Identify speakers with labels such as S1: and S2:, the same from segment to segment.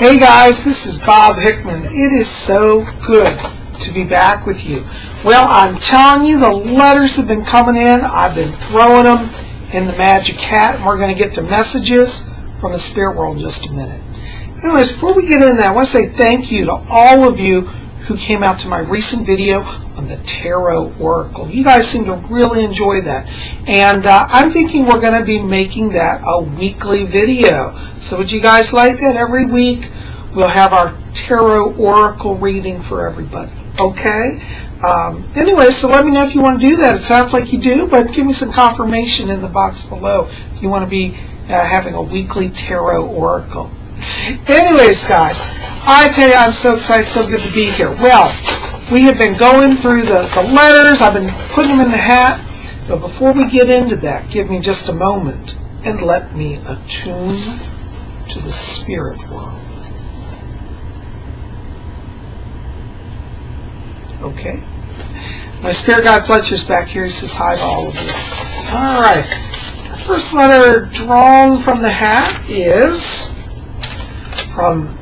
S1: Hey guys, this is Bob Hickman. It is so good to be back with you. Well, I'm telling you, the letters have been coming in. I've been throwing them in the magic hat, and we're going to get to messages from the spirit world in just a minute. Anyways, before we get into that, I want to say thank you to all of you who came out to my recent video on the Tarot Oracle. You guys seem to really enjoy that. And I'm thinking we're going to be making that a weekly video. So would you guys like that? Every week we'll have our Tarot Oracle reading for everybody. Okay? Anyway, so let me know if you want to do that. It sounds like you do, but give me some confirmation in the box below if you want to be having a weekly Tarot Oracle. Anyways, guys, I tell you, I'm so excited, so good to be here. Well, we have been going through the letters. I've been putting them in the hat. But before we get into that, give me just a moment and let me attune to the spirit world. Okay. My spirit guide Fletcher's back here. He says hi to all of you. All right. The first letter drawn from the hat is from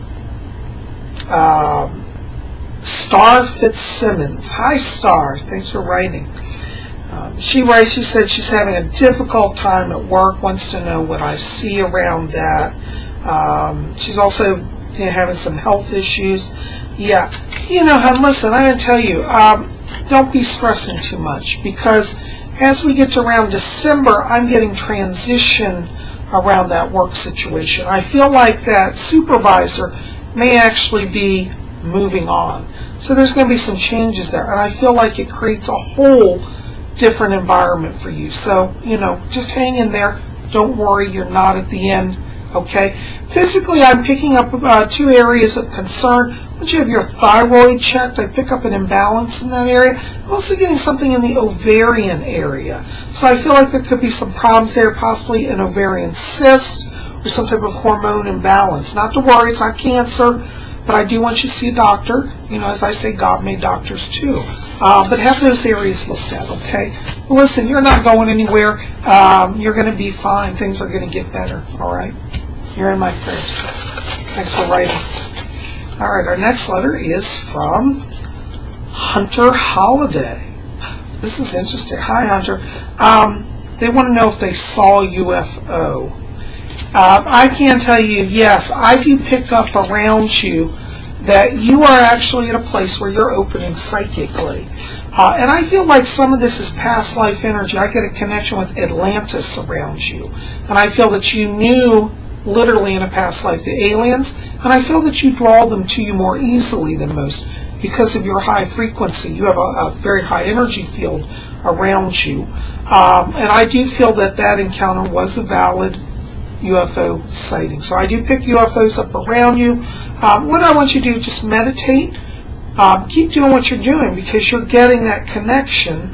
S1: Star Fitzsimmons. Hi, Star. Thanks for writing. She writes, she said she's having a difficult time at work, wants to know what I see around that. She's also having some health issues. Yeah. You know, hon, listen, I didn't tell you, don't be stressing too much, because as we get to around December, I'm getting transition around that work situation. I feel like that supervisor may actually be moving on. So there's going to be some changes there, and I feel like it creates a whole different environment for you. So, you know, just hang in there. Don't worry, you're not at the end, okay? Physically, I'm picking up two areas of concern. Once you have your thyroid checked, I pick up an imbalance in that area. I'm also getting something in the ovarian area. So I feel like there could be some problems there, possibly an ovarian cyst or some type of hormone imbalance. Not to worry, it's not cancer, but I do want you to see a doctor. You know, as I say, God made doctors too. But have those areas looked at, okay? Well, listen, you're not going anywhere. You're going to be fine. Things are going to get better, all right? You're in my prayers. Thanks for writing. All right, our next letter is from Hunter Holiday. This is interesting. Hi, Hunter. They want to know if they saw a UFO. I can tell you, yes, I do pick up around you that you are actually at a place where you're opening psychically. And I feel like some of this is past life energy. I get a connection with Atlantis around you. And I feel that you knew, literally in a past life, the aliens. And I feel that you draw them to you more easily than most because of your high frequency. You have a very high energy field around you. And I do feel that that encounter was a valid UFO sighting. So I do pick UFOs up around you. What I want you to do, just meditate. Keep doing what you're doing because you're getting that connection.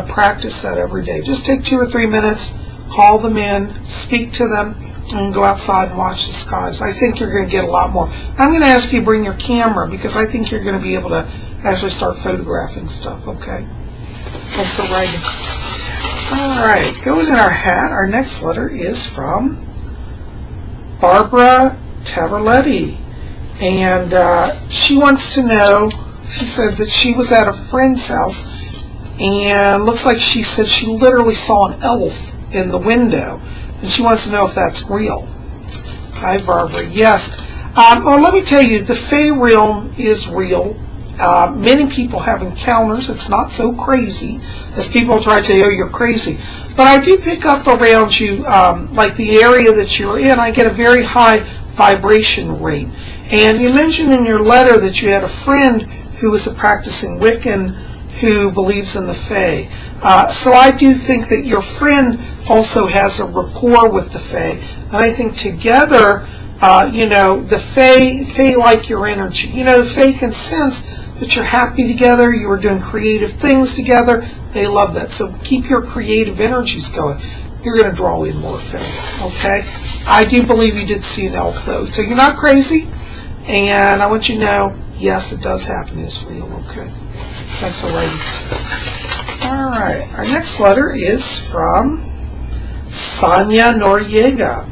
S1: Practice that every day. Just take 2 or 3 minutes, call them in, speak to them, and go outside and watch the skies. I think you're going to get a lot more. I'm going to ask you to bring your camera because I think you're going to be able to actually start photographing stuff, okay? Thanks for writing. All right, going in our hat, our next letter is from Barbara Taverletti. And she wants to know, she said that she was at a friend's house and looks like she said she literally saw an elf in the window. And she wants to know if that's real. Hi, Barbara. Yes. Well, let me tell you, the Fey realm is real. Many people have encounters. It's not so crazy as people try to tell you, oh, you're crazy. But I do pick up around you, like the area that you're in, I get a very high vibration rate. And you mentioned in your letter that you had a friend who was a practicing Wiccan who believes in the Fae. So I do think that your friend also has a rapport with the Fae. And I think together, you know, the Fae like your energy. You know, the Fae can sense that you're happy together, you are doing creative things together. They love that. So keep your creative energies going. You're going to draw in more Fae, okay? I do believe you did see an elf, though. So you're not crazy. And I want you to know, yes, it does happen. It's real, okay? Thanks for writing. All right. Our next letter is from Sonia Noriega.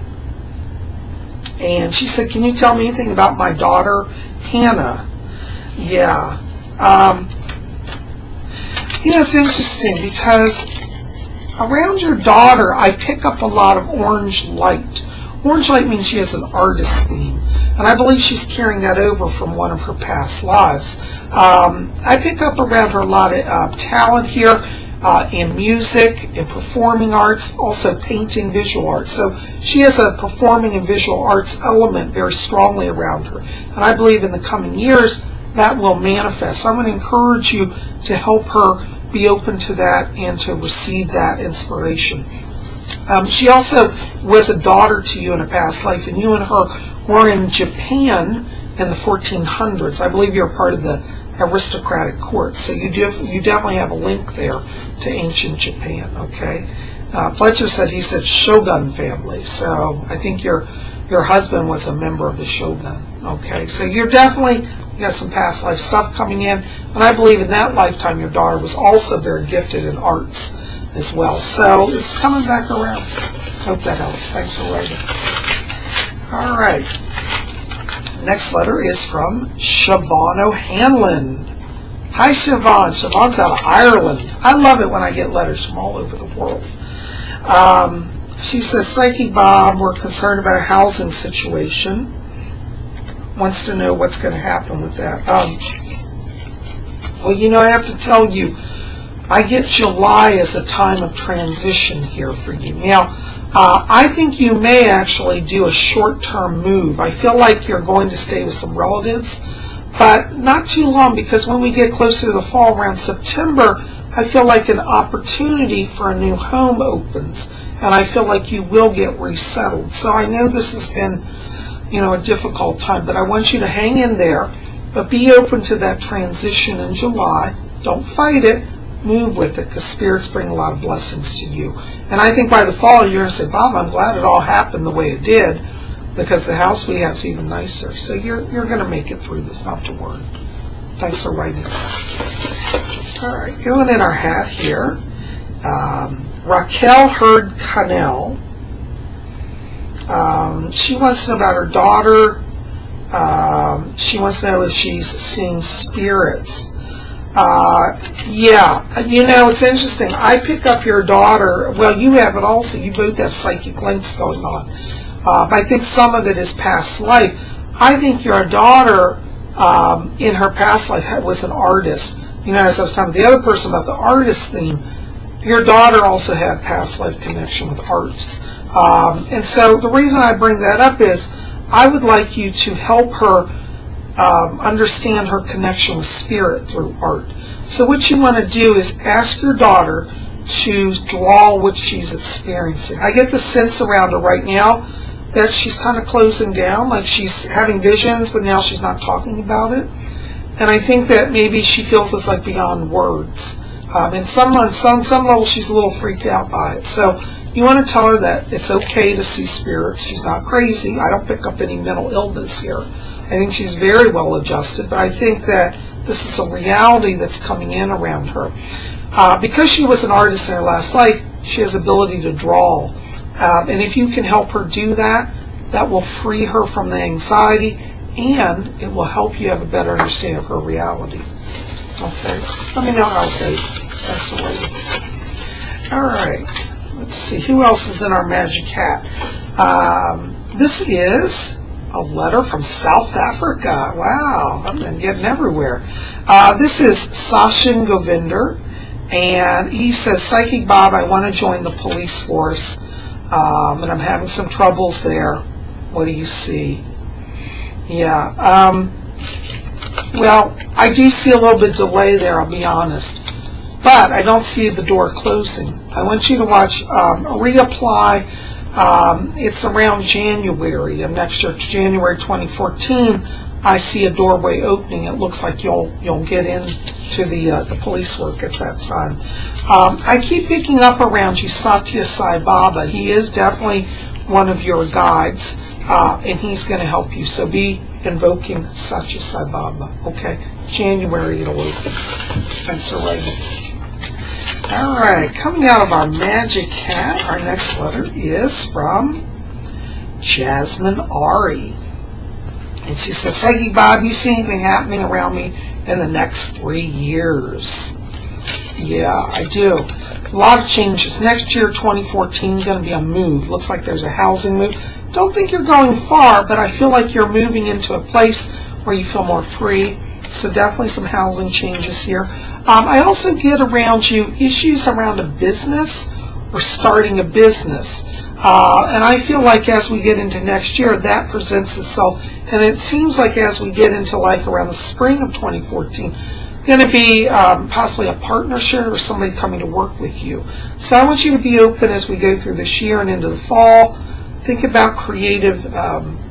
S1: And she said, can you tell me anything about my daughter, Hannah? Yeah. It's interesting because around your daughter, I pick up a lot of orange light. Orange light means she has an artist theme, and I believe she's carrying that over from one of her past lives. I pick up around her a lot of talent here in music, in performing arts, also painting, visual arts. So she has a performing and visual arts element very strongly around her, and I believe in the coming years that will manifest. So I'm going to encourage you to help her be open to that and to receive that inspiration. She also was a daughter to you in a past life, and you and her were in Japan in the 1400s. I believe you're part of the aristocratic court, so you definitely have a link there to ancient Japan. Okay, Fletcher said he said Shogun family, so I think your husband was a member of the Shogun. Okay, so you got some past life stuff coming in, and I believe in that lifetime your daughter was also very gifted in arts as well. So it's coming back around. Hope that helps. Thanks for writing. All right. Next letter is from Siobhan O'Hanlon. Hi, Siobhan. Siobhan's out of Ireland. I love it when I get letters from all over the world. She says, Psychic Bob, we're concerned about a housing situation. Wants to know what's going to happen with that. Well, I have to tell you, I get July as a time of transition here for you. Now, I think you may actually do a short-term move. I feel like you're going to stay with some relatives, but not too long, because when we get closer to the fall, around September, I feel like an opportunity for a new home opens, and I feel like you will get resettled. So I know this has been, a difficult time, but I want you to hang in there, but be open to that transition in July. Don't fight it. Move with it, because spirits bring a lot of blessings to you. And I think by the fall, you're going to say, Bob, I'm glad it all happened the way it did, because the house we have is even nicer. So you're going to make it through this, not to worry. Thanks for writing. All right, going in our hat here. Raquel Hurd Cannell. She wants to know about her daughter. She wants to know if she's seeing spirits. Yeah, it's interesting. I pick up your daughter. Well, you have it also. You both have psychic links going on. I think some of it is past life. I think your daughter, in her past life, was an artist. As I was talking to the other person about the artist theme, your daughter also had past life connection with arts. And so the reason I bring that up is I would like you to help her understand her connection with spirit through art. So what you want to do is ask your daughter to draw what she's experiencing. I get the sense around her right now that she's kind of closing down, like she's having visions, but now she's not talking about it. And I think that maybe she feels it's like beyond words. And some level she's a little freaked out by it. So you want to tell her that it's okay to see spirits. She's not crazy. I don't pick up any mental illness here. I think she's very well adjusted, but I think that this is a reality that's coming in around her. Because she was an artist in her last life, she has ability to draw. And if you can help her do that, that will free her from the anxiety, and it will help you have a better understanding of her reality. Okay, let me know how it goes. Thanks for waiting. All right, let's see. Who else is in our magic hat? This is a letter from South Africa. Wow, I've been getting everywhere. This is Sachin Govinder, and he says, Psychic Bob, I want to join the police force, and I'm having some troubles there. What do you see? Yeah, well, I do see a little bit delay there, I'll be honest. But I don't see the door closing. I want you to watch reapply. It's around January of next year, January 2014. I see a doorway opening. It looks like you'll get into the police work at that time. I keep picking up around you Satya Sai Baba. He is definitely one of your guides, and he's going to help you. So be invoking Satya Sai Baba. Okay, January it'll open. Thanks for writing. All right, coming out of our magic hat, our next letter is from Jasmine Ari. And she says, Psychic Bob, you see anything happening around me in the next 3 years? Yeah, I do. A lot of changes. Next year, 2014, is going to be a move. Looks like there's a housing move. Don't think you're going far, but I feel like you're moving into a place where you feel more free. So definitely some housing changes here. I also get around you issues around a business or starting a business. And I feel like as we get into next year, that presents itself. And it seems like as we get into like around the spring of 2014, going to be possibly a partnership or somebody coming to work with you. So I want you to be open as we go through this year and into the fall. Think about creative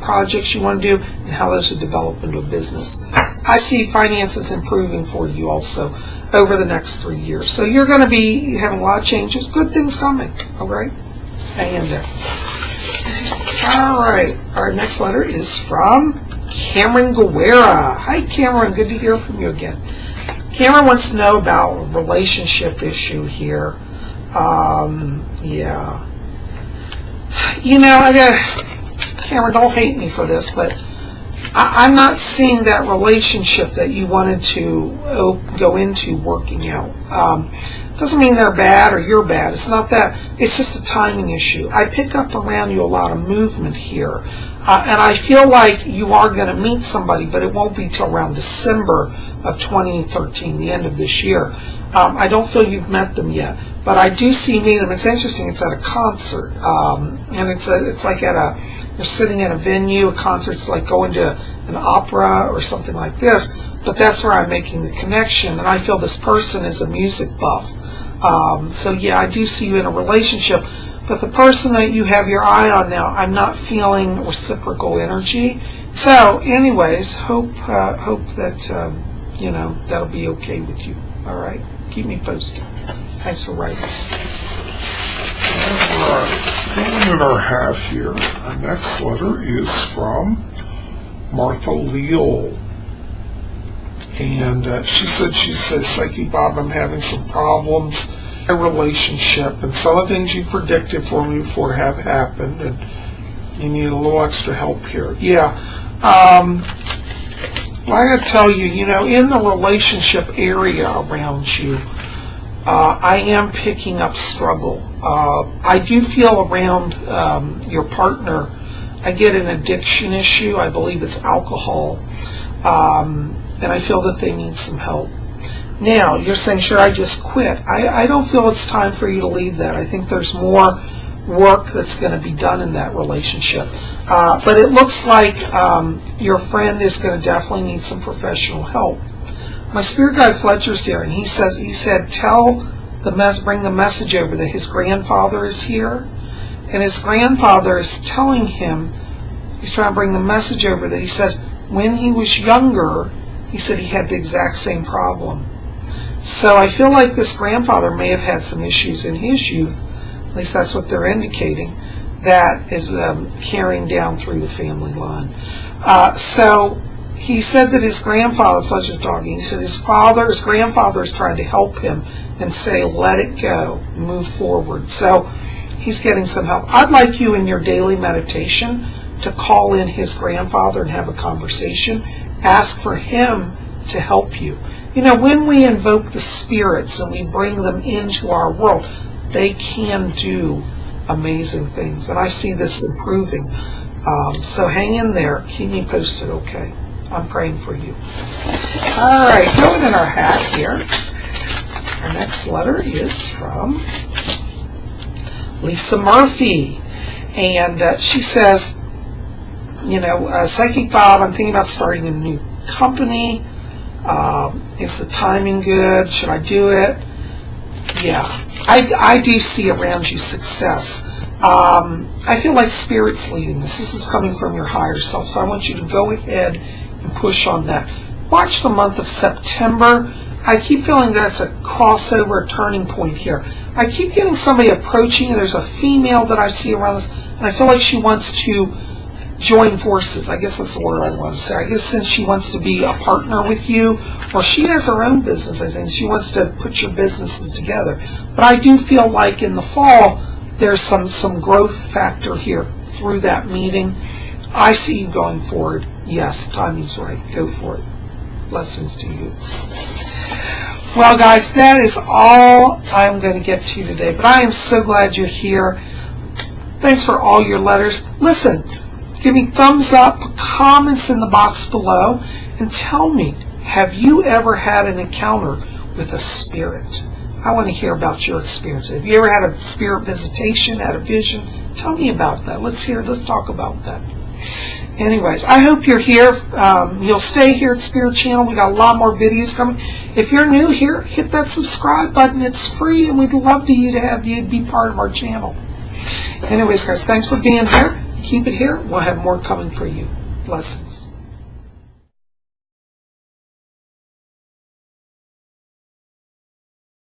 S1: projects you want to do and how those would develop into a business. I see finances improving for you also over the next 3 years. So you're going to be having a lot of changes. Good things coming. All right? Hang in there. All right. Our next letter is from Cameron Guerra. Hi, Cameron. Good to hear from you again. Cameron wants to know about a relationship issue here. Yeah. You know, Cameron, don't hate me for this, but I'm not seeing that relationship that you wanted to go into working out. Doesn't mean they're bad or you're bad. It's not that. It's just a timing issue. I pick up around you a lot of movement here. And I feel like you are going to meet somebody, but it won't be till around December of 2013, the end of this year. I don't feel you've met them yet, but I do see meeting them. It's interesting. It's at a concert, and it's like you're sitting in a venue. A concert's like going to an opera or something like this. But that's where I'm making the connection, and I feel this person is a music buff. So yeah, I do see you in a relationship. But the person that you have your eye on now, I'm not feeling reciprocal energy. So, anyways, hope that you know that'll be okay with you. All right, keep me posted. Thanks for writing.
S2: All right, filling in our hat here. Our next letter is from Martha Leal, and she says, Psychic Bob, I'm having some problems. A relationship, and some of the things you predicted for me before have happened, and you need a little extra help here. Yeah, I gotta tell you, you know, in the relationship area around you, I am picking up struggle. I do feel around your partner, I get an addiction issue. I believe it's alcohol, and I feel that they need some help. Now, you're saying, sure, I just quit. I don't feel it's time for you to leave that. I think there's more work that's going to be done in that relationship. But it looks like your friend is going to definitely need some professional help. My spirit guide Fletcher's here, and he said, bring the message over that his grandfather is here, and his grandfather is telling him, he's trying to bring the message over that he said when he was younger, he said he had the exact same problem. So I feel like this grandfather may have had some issues in his youth, at least that's what they're indicating, that is carrying down through the family line. So he said that his grandfather, Fletcher's talking, he said his grandfather is trying to help him and say, let it go, move forward. So he's getting some help. I'd like you in your daily meditation to call in his grandfather and have a conversation. Ask for him to help you. You know, when we invoke the spirits and we bring them into our world, they can do amazing things. And I see this improving. So hang in there. Keep me posted, okay? I'm praying for you. All right, going in our hat here. Our next letter is from Lisa Murphy. And she says, you know, Psychic Bob, I'm thinking about starting a new company. Is the timing good? Should I do it? Yeah, I do see around you success. I feel like Spirit's leading this. This is coming from your higher self, so I want you to go ahead and push on that. Watch the month of September. I keep feeling that's a crossover, turning point here. I keep getting somebody approaching you. There's a female that I see around this, and I feel like she wants to join forces. I guess that's the word I want to say. I guess since she wants to be a partner with you, or she has her own business, I think she wants to put your businesses together. But I do feel like in the fall, there's some growth factor here through that meeting. I see you going forward. Yes, timing's right. Go for it. Blessings to you. Well, guys, that is all I'm going to get to today, but I am so glad you're here. Thanks for all your letters. Listen, give me thumbs up, comments in the box below, and tell me, have you ever had an encounter with a spirit? I want to hear about your experience. Have you ever had a spirit visitation, had a vision? Tell me about that. Let's talk about that. Anyways, I hope you're here. You'll stay here at Spirit Channel. We got a lot more videos coming. If you're new here, hit that subscribe button. It's free, and we'd love to have you be part of our channel. Anyways, guys, thanks for being here. Keep it here. We'll have more coming for you. Blessings.